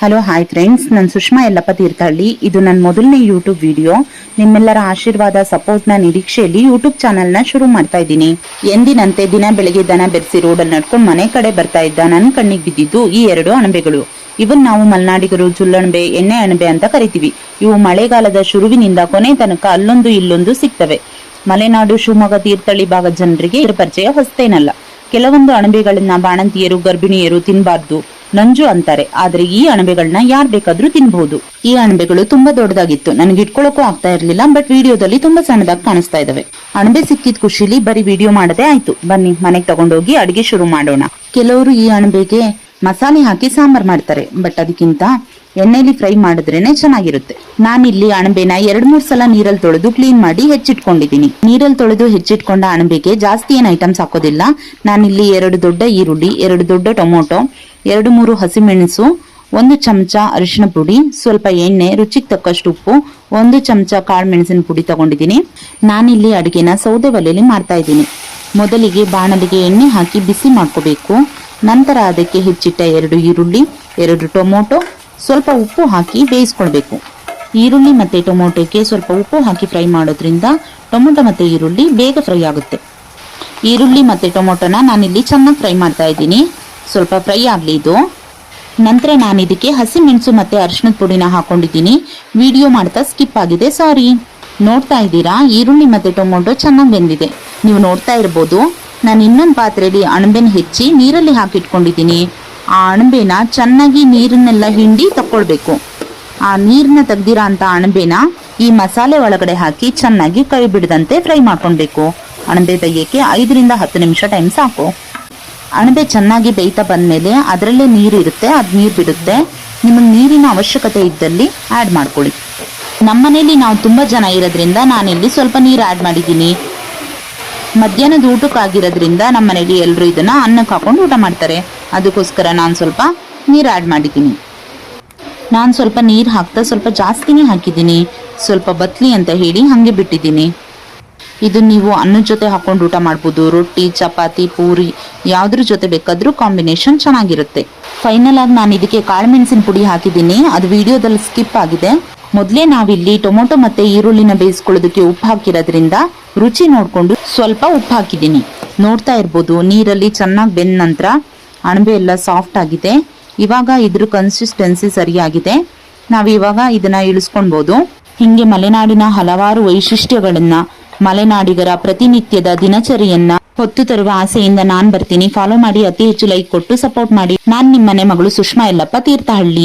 Hello hi friends, ನಾನು ಸುಷ್ಮಾ ಯಲ್ಲಪ್ಪ ತೀರ್ಥಹಳ್ಳಿ. ಇದು ನನ್ನ ಮೊದಲನೇ ಯೂಟ್ಯೂಬ್ ವಿಡಿಯೋ. ನಿಮ್ಮೆಲ್ಲರ ಆಶೀರ್ವಾದ ಸಪೋರ್ಟ್ನ ನಿರೀಕ್ಷೆಯಲ್ಲಿ ಯೂಟ್ಯೂಬ್ ಚಾನೆಲ್ನ ಶುರು ಮಾಡ್ತಾ ಇದ್ದೀನಿ. ಎಂದಿನಂತೆ ದಿನ ಬೆಳಗ್ಗೆ ದನ ಬೆರೆಸಿ ರೋಡಲ್ಲಿ ನಡ್ಕೊಂಡು ಮನೆ ಕಡೆ ಬರ್ತಾ ಇದ್ದ ನನ್ನ ಕಣ್ಣಿಗೆ ಬಿದ್ದಿದ್ದು ಈ ಎರಡು ಅಣಬೆಗಳು. ಇವನ್ ನಾವು ಮಲೆನಾಡಿಗರು ಜುಲ್ಲಣಬೆ, ಎಣ್ಣೆ ಅಣಬೆ ಅಂತ ಕರಿತೀವಿ. ಇವು ಮಳೆಗಾಲದ ಶುರುವಿನಿಂದ ಕೊನೆ ತನಕ ಅಲ್ಲೊಂದು ಇಲ್ಲೊಂದು ಸಿಗ್ತವೆ. ಮಲೆನಾಡು, ಶಿವಮೊಗ್ಗ, ತೀರ್ಥಹಳ್ಳಿ ಭಾಗದ ಜನರಿಗೆ ಇದರ ಪರಿಚಯ ಹೊಸತೇನಲ್ಲ. ಕೆಲವೊಂದು ಅಣಬೆಗಳನ್ನ ಬಾಣಂತಿಯರು, ಗರ್ಭಿಣಿಯರು ತಿನ್ನಬಾರ್ದು, ನಂಜು ಅಂತಾರೆ. ಆದ್ರೆ ಈ ಅಣಬೆಗಳನ್ನ ಯಾರ್ ಬೇಕಾದ್ರೂ ತಿನ್ಬಹುದು. ಈ ಅಣಬೆಗಳು ತುಂಬಾ ದೊಡ್ಡದಾಗಿತ್ತು, ನನಗೆ ಇಟ್ಕೊಳ್ಳೋಕು ಆಗ್ತಾ ಇರ್ಲಿಲ್ಲ. ಬಟ್ ವಿಡಿಯೋದಲ್ಲಿ ತುಂಬಾ ಸಣ್ಣದಾಗಿ ಕಾಣಿಸ್ತಾ ಇದಾವೆ. ಅಣಬೆ ಸಿಕ್ಕಿದ ಖುಷಿಲಿ ಬರೀ ವಿಡಿಯೋ ಮಾಡದೆ ಆಯ್ತು. ಬನ್ನಿ ಮನೆಗೆ ತಗೊಂಡೋಗಿ ಅಡಿಗೆ ಶುರು ಮಾಡೋಣ. ಕೆಲವರು ಈ ಅಣಬೆಗೆ ಮಸಾಲೆ ಹಾಕಿ ಸಾಂಬಾರ್ ಮಾಡ್ತಾರೆ. ಬಟ್ ಅದಕ್ಕಿಂತ ಎಣ್ಣೆಲಿ ಫ್ರೈ ಮಾಡಿದ್ರೇನೆ ಚೆನ್ನಾಗಿರುತ್ತೆ. ನಾನಿಲ್ಲಿ ಅಣಬೆನ 2-3 ಸಲ ನೀರಲ್ಲಿ ತೊಳೆದು ಕ್ಲೀನ್ ಮಾಡಿ ಹೆಚ್ಚಿಟ್ಕೊಂಡಿದ್ದೀನಿ. ನೀರಲ್ಲಿ ತೊಳೆದು ಹೆಚ್ಚಿಟ್ಕೊಂಡ ಅಣಬೆಗೆ ಜಾಸ್ತಿ ಏನ್ ಐಟಮ್ಸ್ ಹಾಕೋದಿಲ್ಲ. ನಾನಿಲ್ಲಿ 2 ದೊಡ್ಡ ಈರುಳ್ಳಿ, 2 ದೊಡ್ಡ ಟೊಮೊಟೊ, 2-3 ಹಸಿಮೆಣಸು, 1 ಚಮಚ ಅರಿಶಿನ ಪುಡಿ, ಸ್ವಲ್ಪ ಎಣ್ಣೆ, ರುಚಿಗೆ ತಕ್ಕಷ್ಟು ಉಪ್ಪು, 1 ಚಮಚ ಕಾಳು ಮೆಣಸಿನ ಪುಡಿ ತಗೊಂಡಿದ್ದೀನಿ. ನಾನಿಲ್ಲಿ ಅಡಿಗೆನ ಸೌದೆ ಒಲೆಯಲ್ಲಿ ಮಾಡ್ತಾ ಇದ್ದೀನಿ. ಮೊದಲಿಗೆ ಬಾಣಲಿಗೆ ಎಣ್ಣೆ ಹಾಕಿ ಬಿಸಿ ಮಾಡ್ಕೋಬೇಕು. ನಂತರ ಅದಕ್ಕೆ ಹೆಚ್ಚಿಟ್ಟ 2 ಈರುಳ್ಳಿ, 2 ಟೊಮೊಟೊ, ಸ್ವಲ್ಪ ಉಪ್ಪು ಹಾಕಿ ಬೇಯಿಸ್ಕೊಳ್ಬೇಕು. ಈರುಳ್ಳಿ ಮತ್ತೆ ಟೊಮೊಟೊಗೆ ಸ್ವಲ್ಪ ಉಪ್ಪು ಹಾಕಿ ಫ್ರೈ ಮಾಡೋದ್ರಿಂದ ಟೊಮೊಟೊ ಮತ್ತೆ ಈರುಳ್ಳಿ ಬೇಗ ಫ್ರೈ ಆಗುತ್ತೆ. ಈರುಳ್ಳಿ ಮತ್ತೆ ಟೊಮೊಟೊನ ನಾನಿಲ್ಲಿ ಚೆನ್ನಾಗಿ ಫ್ರೈ ಮಾಡ್ತಾ ಇದ್ದೀನಿ. ಸ್ವಲ್ಪ ಫ್ರೈ ಆಗಲಿ ಇದು. ನಂತರ ನಾನು ಇದಕ್ಕೆ ಹಸಿಮೆಣಸು ಮತ್ತೆ ಅರಿಶಿನದ ಪುಡಿನ ಹಾಕೊಂಡಿದ್ದೀನಿ. ವಿಡಿಯೋ ಮಾಡ್ತಾ ಸ್ಕಿಪ್ ಆಗಿದೆ, ಸಾರಿ. ನೋಡ್ತಾ ಇದ್ದೀರಾ, ಈರುಳ್ಳಿ ಮತ್ತೆ ಟೊಮೊಟೊ ಚೆನ್ನಾಗಿ ಬೆಂದಿದೆ. ನೀವು ನೋಡ್ತಾ ಇರ್ಬೋದು. ನಾನು ಇನ್ನೊಂದು ಪಾತ್ರೆಯಲ್ಲಿ ಅಣಬೆನ ಹೆಚ್ಚಿ ನೀರಲ್ಲಿ ಹಾಕಿಟ್ಕೊಂಡಿದ್ದೀನಿ. ಆ ಅಣಬೆನ ಚೆನ್ನಾಗಿ ನೀರನ್ನೆಲ್ಲ ಹಿಂಡಿ ತಕ್ಕೊಳ್ಬೇಕು. ಆ ನೀರನ್ನ ತೆಗ್ದಿರೋ ಅಂತ ಅಣಬೆನ ಈ ಮಸಾಲೆ ಒಳಗಡೆ ಹಾಕಿ ಚೆನ್ನಾಗಿ ಕೈ ಬಿಡದಂತೆ ಫ್ರೈ ಮಾಡ್ಕೊಳ್ಬೇಕು. ಅಣಬೆ ಬೇಯಕ್ಕೆ 5-10 ನಿಮಿಷ ಟೈಮ್ ಸಾಕು. ಅಣಬೆ ಚೆನ್ನಾಗಿ ಬೇಯ್ತಾ ಬಂದ್ಮೇಲೆ ಅದರಲ್ಲೇ ನೀರು ಇರುತ್ತೆ, ಅದು ನೀರು ಬಿಡುತ್ತೆ. ನಿಮಗೆ ನೀರಿನ ಅವಶ್ಯಕತೆ ಇದ್ದಲ್ಲಿ ಆ್ಯಡ್ ಮಾಡ್ಕೊಳ್ಳಿ. ನಮ್ಮನೇಲಿ ನಾವು ತುಂಬ ಜನ ಇರೋದ್ರಿಂದ ನಾನಿಲ್ಲಿ ಸ್ವಲ್ಪ ನೀರು ಆ್ಯಡ್ ಮಾಡಿದ್ದೀನಿ. ಮಧ್ಯಾಹ್ನದ ಊಟಕ್ಕಾಗಿರೋದ್ರಿಂದ ನಮ್ಮ ಮನೇಲಿ ಎಲ್ಲರೂ ಇದನ್ನ ಅನ್ನಕ್ಕೆ ಹಾಕೊಂಡು ಊಟ ಮಾಡ್ತಾರೆ. ಅದಕ್ಕೋಸ್ಕರ ನಾನು ಸ್ವಲ್ಪ ನೀರು ಆ್ಯಡ್ ಮಾಡಿದ್ದೀನಿ. ನಾನು ಸ್ವಲ್ಪ ನೀರು ಹಾಕ್ತಾ ಸ್ವಲ್ಪ ಜಾಸ್ತಿನೇ ಹಾಕಿದ್ದೀನಿ. ಸ್ವಲ್ಪ ಬತ್ಲಿ ಅಂತ ಹೇಳಿ ಹಾಗೆ ಬಿಟ್ಟಿದ್ದೀನಿ. ಇದು ನೀವು ಅನ್ನದ ಜೊತೆ ಹಾಕೊಂಡು ಊಟ ಮಾಡ್ಬೋದು. ರೊಟ್ಟಿ, ಚಪಾತಿ, ಪೂರಿ ಯಾವುದ್ರ ಜೊತೆ ಬೇಕಾದ್ರೂ ಕಾಂಬಿನೇಷನ್ ಚೆನ್ನಾಗಿರುತ್ತೆ. ಫೈನಲ್ ಆಗಿ ನಾನು ಇದಕ್ಕೆ ಕಾಳು ಮೆಣಸಿನ ಪುಡಿ ಹಾಕಿದ್ದೀನಿ. ಅದು ವಿಡಿಯೋದಲ್ಲಿ ಸ್ಕಿಪ್ ಆಗಿದೆ. ಮೊದಲೇ ನಾವಿಲ್ಲಿ ಟೊಮೊಟೊ ಮತ್ತೆ ಈರುಳ್ಳಿನ ಬೇಯಿಸ್ಕೊಳ್ಳೋದಕ್ಕೆ ಉಪ್ಪು ಹಾಕಿರೋದ್ರಿಂದ ರುಚಿ ನೋಡ್ಕೊಂಡು ಸ್ವಲ್ಪ ಉಪ್ಪು ಹಾಕಿದ್ದೀನಿ. ನೋಡ್ತಾ ಇರ್ಬೋದು, ನೀರಲ್ಲಿ ಚೆನ್ನಾಗಿ ಬೆಂದ ನಂತರ ಅಣಬೆ ಎಲ್ಲ ಸಾಫ್ಟ್ ಆಗಿದೆ. ಇವಾಗ ಇದ್ರ ಕನ್ಸಿಸ್ಟೆನ್ಸಿ ಸರಿಯಾಗಿದೆ. ನಾವು ಇವಾಗ ಇದನ್ನ ಇಳಿಸ್ಕೊಳ್ಬೋದು. ಹಿಂಗೆ ಮಲೆನಾಡಿನ ಹಲವಾರು ವೈಶಿಷ್ಟ್ಯಗಳನ್ನ, ಮಲೆನಾಡಿಗರ ಪ್ರತಿನಿತ್ಯದ ದಿನಚರಿಯನ್ನ ಹೊತ್ತು ತರುವ ಆಸೆಯಿಂದ ನಾನ್ ಬರ್ತೀನಿ. ಫಾಲೋ ಮಾಡಿ, ಅತಿ ಹೆಚ್ಚು ಲೈಕ್ ಕೊಟ್ಟು ಸಪೋರ್ಟ್ ಮಾಡಿ. ನಾನ್ ನಿಮ್ಮನೆ ಮಗಳು ಸುಷ್ಮಾ ಯಲ್ಲಪ್ಪ ತೀರ್ಥಹಳ್ಳಿ.